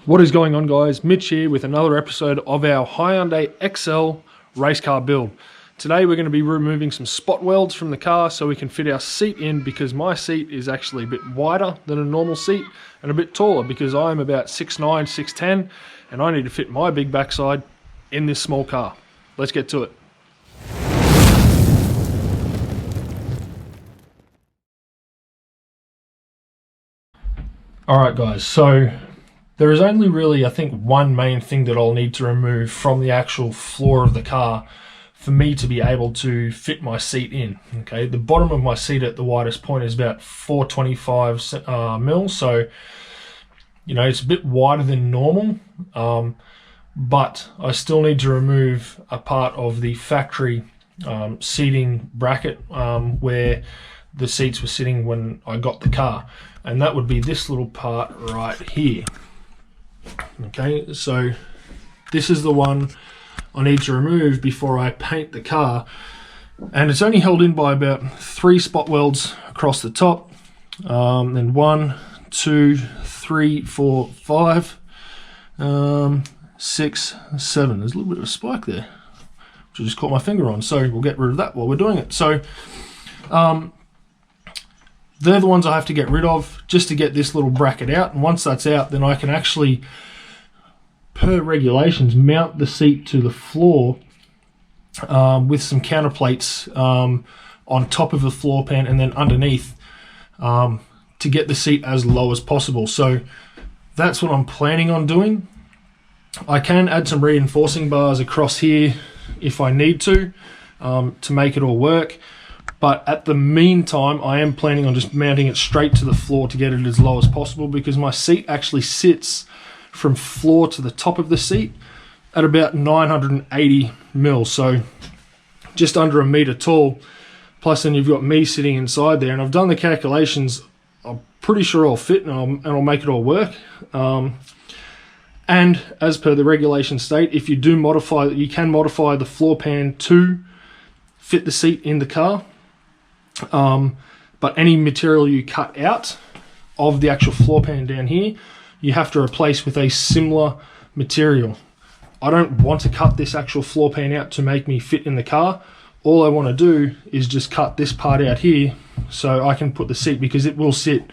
What is going on, guys? Mitch here with another episode of our Hyundai XL race car build. Today we're going to be removing some spot welds from the car so we can fit our seat in, because my seat is actually a bit wider than a normal seat and a bit taller because I'm about 6'9", 6'10", and I need to fit my big backside in this small car. Let's get to it. Alright guys, so there is only really, I think, one main thing that I'll need to remove from the actual floor of the car for me to be able to fit my seat in. Okay, the bottom of my seat at the widest point is about 425 mil, so you know, it's a bit wider than normal, but I still need to remove a part of the factory seating bracket where the seats were sitting when I got the car, and that would be this little part right here. Okay, so this is the one I need to remove before I paint the car, and it's only held in by about 3 spot welds across the top. Then 1, 2, 3, 4, 5, 6, 7. There's a little bit of a spike there, which I just caught my finger on, so we'll get rid of that while we're doing it. So they're the ones I have to get rid of just to get this little bracket out, and once that's out, then I can actually, per regulations, mount the seat to the floor with some counterplates on top of the floor pan and then underneath to get the seat as low as possible. So that's what I'm planning on doing. I can add some reinforcing bars across here if I need to make it all work. But at the meantime, I am planning on just mounting it straight to the floor to get it as low as possible, because my seat actually sits from floor to the top of the seat at about 980 mil, so just under a meter tall. Plus then you've got me sitting inside there, and I've done the calculations. I'm pretty sure I'll fit, and I'll make it all work. And as per the regulations state, if you do modify, you can modify the floor pan to fit the seat in the car. But any material you cut out of the actual floor pan down here, you have to replace with a similar material. I don't want to cut this actual floor pan out to make me fit in the car. All I want to do is just cut this part out here so I can put the seat, because it will sit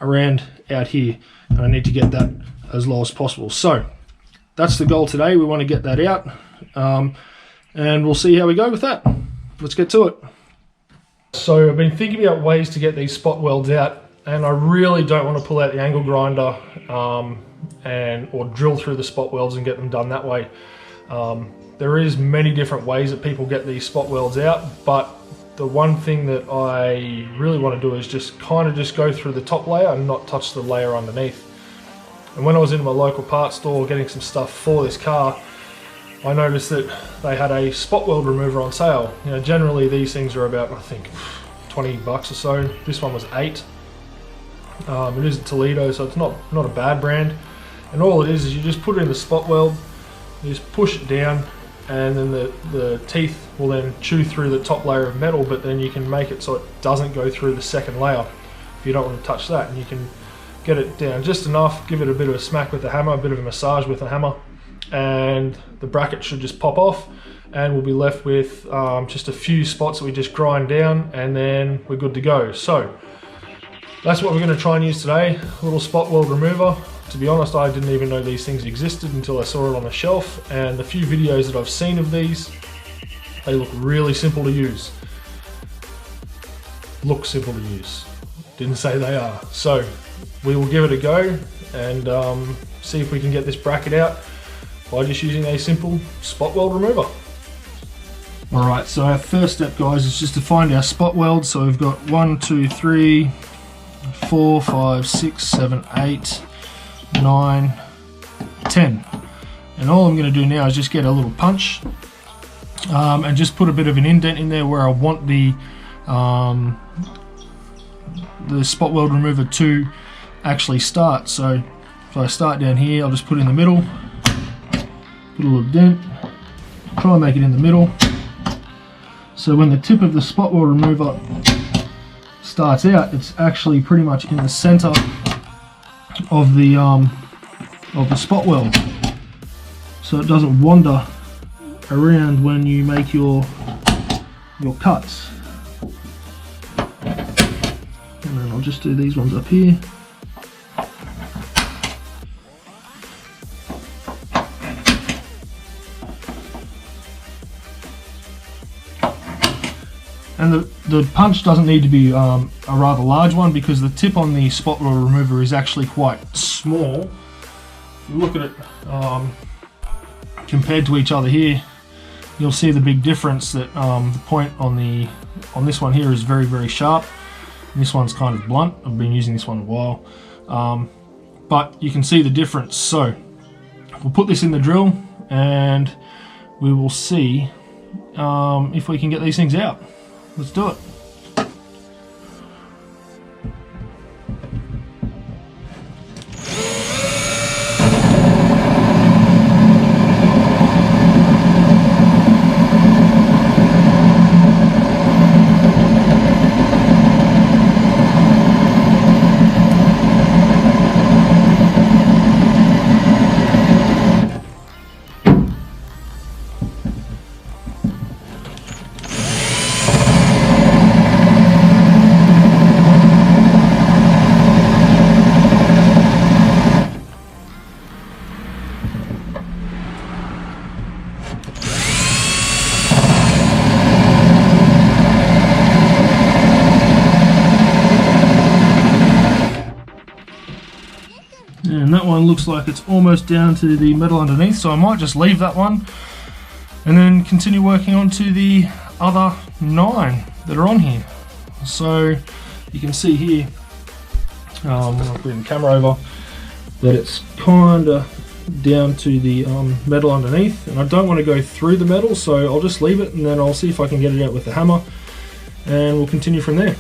around out here, and I need to get that as low as possible. So that's the goal today. We want to get that out, and we'll see how we go with that. Let's get to it. So I've been thinking about ways to get these spot welds out, and I really don't want to pull out the angle grinder or drill through the spot welds and get them done that way. There is many different ways that people get these spot welds out, but the one thing that I really want to do is just go through the top layer and not touch the layer underneath. And when I was in my local parts store getting some stuff for this car, I noticed that they had a spot weld remover on sale. You know, generally these things are about, I think, 20 bucks or so. This one was 8. It is a Toledo, so it's not a bad brand. And all it is you just put it in the spot weld, you just push it down, and then the teeth will then chew through the top layer of metal, but then you can make it so it doesn't go through the second layer if you don't want to touch that. And you can get it down just enough, give it a bit of a smack with the hammer, a bit of a massage with the hammer, and the bracket should just pop off, and we'll be left with just a few spots that we just grind down, and then we're good to go. So that's what we're going to try and use today, a little spot weld remover. To be honest, I didn't even know these things existed until I saw it on the shelf, and the few videos that I've seen of these, they look really simple to use. Look simple to use. Didn't say they are. So we will give it a go and see if we can get this bracket out by just using a simple spot weld remover. Alright, so our first step, guys, is just to find our spot weld. So we've got 1, 2, 3, 4, 5, 6, 7, 8, 9, 10. And all I'm going to do now is just get a little punch and just put a bit of an indent in there where I want the spot weld remover to actually start. So if I start down here, I'll just put it in the middle, put a little dent, try and make it in the middle. So when the tip of the spot weld remover starts out, it's actually pretty much in the center of the of the spot weld, so it doesn't wander around when you make your cuts. And then I'll just do these ones up here. And the punch doesn't need to be a rather large one, because the tip on the spot weld remover is actually quite small. If you look at it compared to each other here, you'll see the big difference, that the point on this one here is very, very sharp. And this one's kind of blunt. I've been using this one a while. But you can see the difference. So we'll put this in the drill and we will see if we can get these things out. Let's do it. And that one looks like it's almost down to the metal underneath, so I might just leave that one and then continue working on to the other 9 that are on here. So you can see here, I'm going to bring the camera over, that it's kind of down to the metal underneath, and I don't want to go through the metal, so I'll just leave it and then I'll see if I can get it out with the hammer, and we'll continue from there.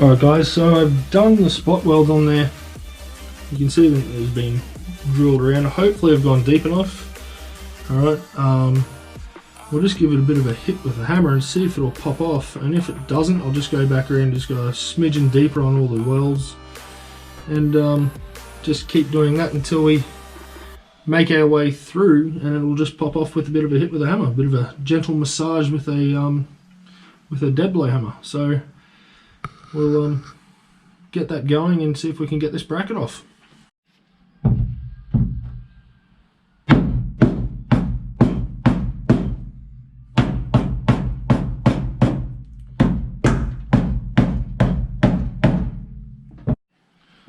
Alright guys, so I've done the spot weld on there. You can see that it's been drilled around. Hopefully I've gone deep enough. Alright, we'll just give it a bit of a hit with the hammer and see if it'll pop off, and if it doesn't, I'll just go back around and just go a smidgen deeper on all the welds, and just keep doing that until we make our way through, and it'll just pop off with a bit of a hit with the hammer, a bit of a gentle massage with a dead blow hammer. So we'll get that going and see if we can get this bracket off.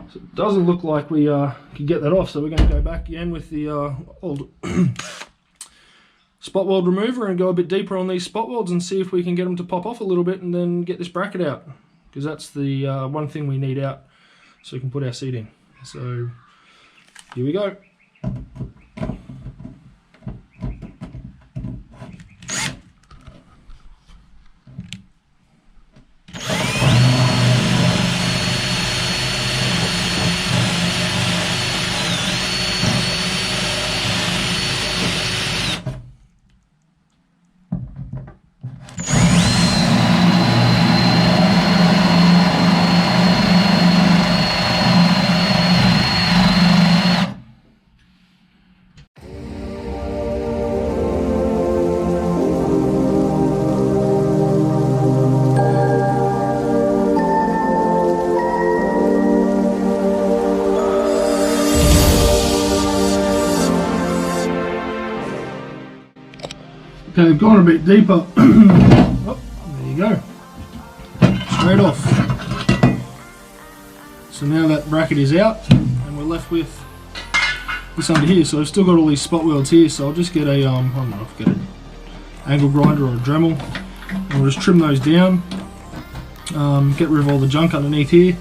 So it doesn't look like we can get that off, so we're going to go back again with the old spot weld remover and go a bit deeper on these spot welds and see if we can get them to pop off a little bit and then get this bracket out, because that's the one thing we need out so we can put our seat in. So here we go. Okay, I've gone a bit deeper. Oh, there you go. Straight off. So now that bracket is out, and we're left with this under here. So I've still got all these spot welds here, so I'll just get a, I don't know, get an angle grinder or a Dremel, and we'll just trim those down, get rid of all the junk underneath here,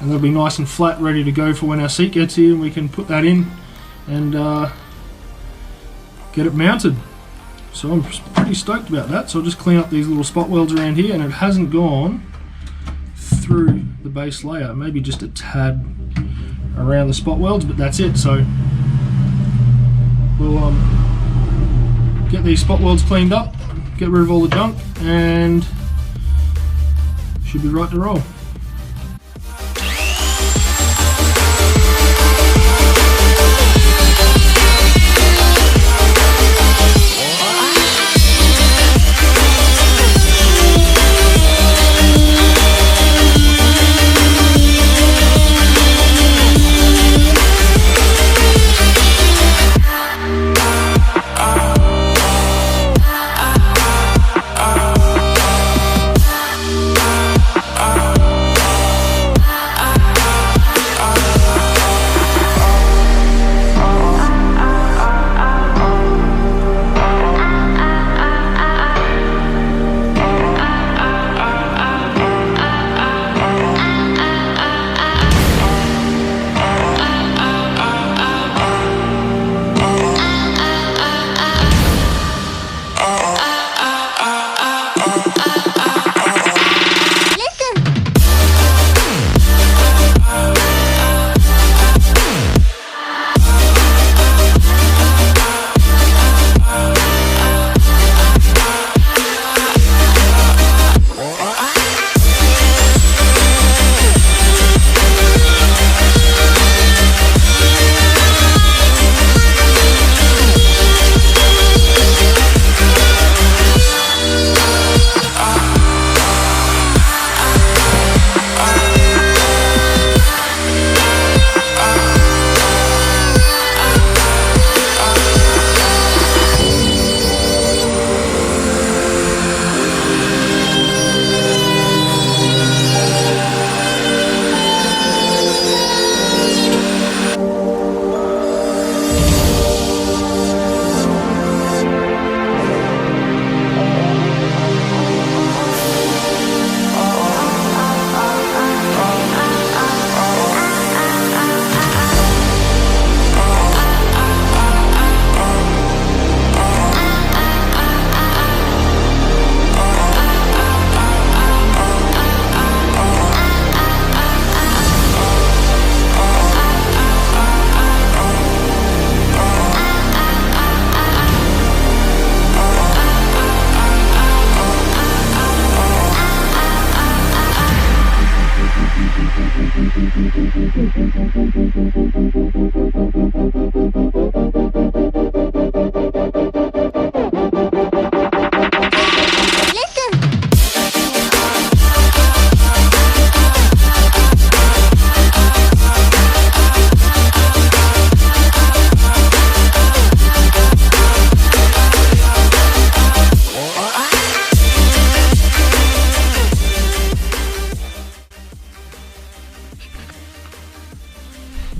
and they'll be nice and flat, ready to go for when our seat gets here, and we can put that in and get it mounted. So I'm pretty stoked about that. So I'll just clean up these little spot welds around here, and it hasn't gone through the base layer, maybe just a tad around the spot welds, but that's it. So we'll get these spot welds cleaned up, get rid of all the junk, and should be right to roll.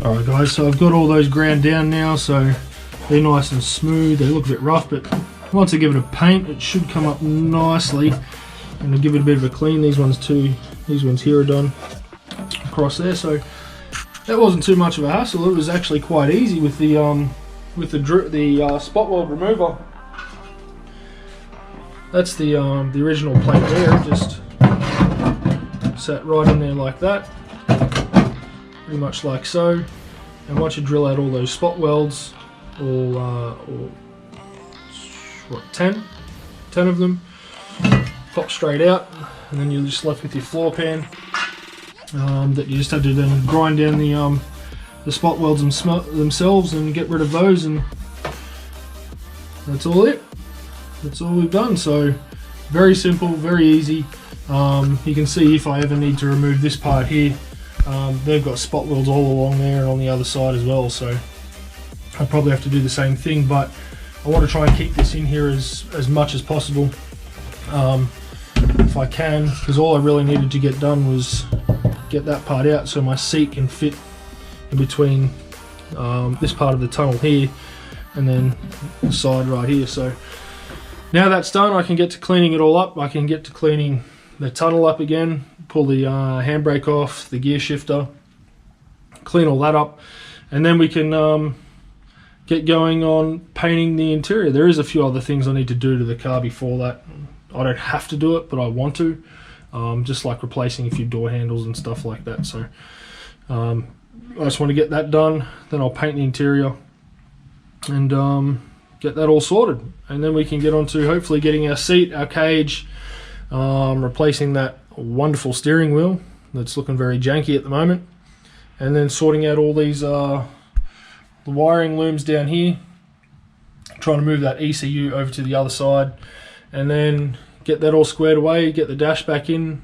Alright guys, so I've got all those ground down now, so they're nice and smooth. They look a bit rough, but once I give it a paint, it should come up nicely. And I'll give it a bit of a clean. These ones too, these ones here are done across there, so that wasn't too much of a hassle. It was actually quite easy with the spot weld remover. That's the original plate there, just sat right in there like that, pretty much like so. And once you drill out all those spot welds, all 10 of them, pop straight out, and then you're just left with your floor pan that you just have to then grind down the spot welds themselves and get rid of those, and that's all it. That's all we've done. So very simple, very easy. You can see if I ever need to remove this part here, they've got spot welds all along there and on the other side as well, so I probably have to do the same thing, but I want to try and keep this in here as much as possible, if I can, because all I really needed to get done was get that part out so my seat can fit in between this part of the tunnel here and then the side right here. So now that's done, I can get to cleaning it all up. I can get to cleaning the tunnel up again, pull the handbrake off, the gear shifter, clean all that up, and then we can get going on painting the interior. There is a few other things I need to do to the car before that. I don't have to do it, but I want to, just like replacing a few door handles and stuff like that. So I just want to get that done, then I'll paint the interior and get that all sorted, and then we can get on to hopefully getting our seat, our cage, replacing that wonderful steering wheel that's looking very janky at the moment, and then sorting out all these the wiring looms down here, trying to move that ECU over to the other side, and then get that all squared away, get the dash back in,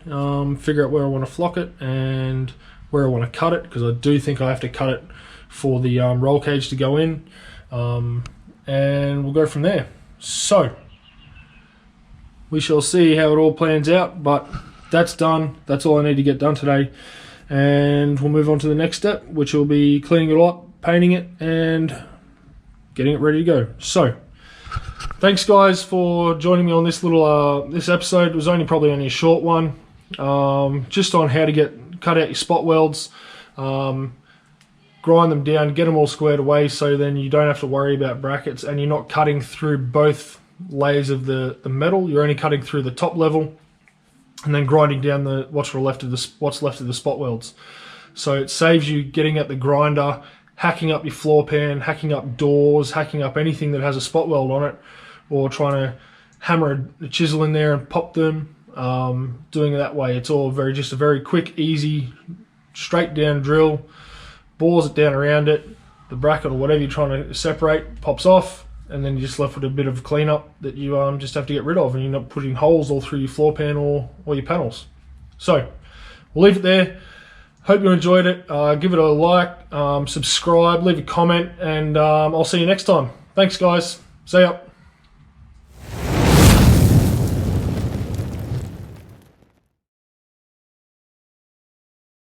figure out where I want to flock it and where I want to cut it, because I do think I have to cut it for the roll cage to go in, and we'll go from there. So we shall see how it all plans out, but that's done. That's all I need to get done today, and we'll move on to the next step, which will be cleaning it all up, painting it, and getting it ready to go. So thanks guys for joining me on this little this episode. It was probably only a short one, just on how to cut out your spot welds, grind them down, get them all squared away, so then you don't have to worry about brackets and you're not cutting through both layers of the metal. You're only cutting through the top level and then grinding down what's left of the spot welds. So it saves you getting at the grinder, hacking up your floor pan, hacking up doors, hacking up anything that has a spot weld on it, or trying to hammer a chisel in there and pop them. Doing it that way, it's all just a very quick, easy, straight down drill, bores it down around it, the bracket or whatever you're trying to separate pops off, and then you're just left with a bit of cleanup that you just have to get rid of, and you're not putting holes all through your floor pan or your panels. So we'll leave it there. Hope you enjoyed it. Give it a like, subscribe, leave a comment, and I'll see you next time. Thanks guys. See ya.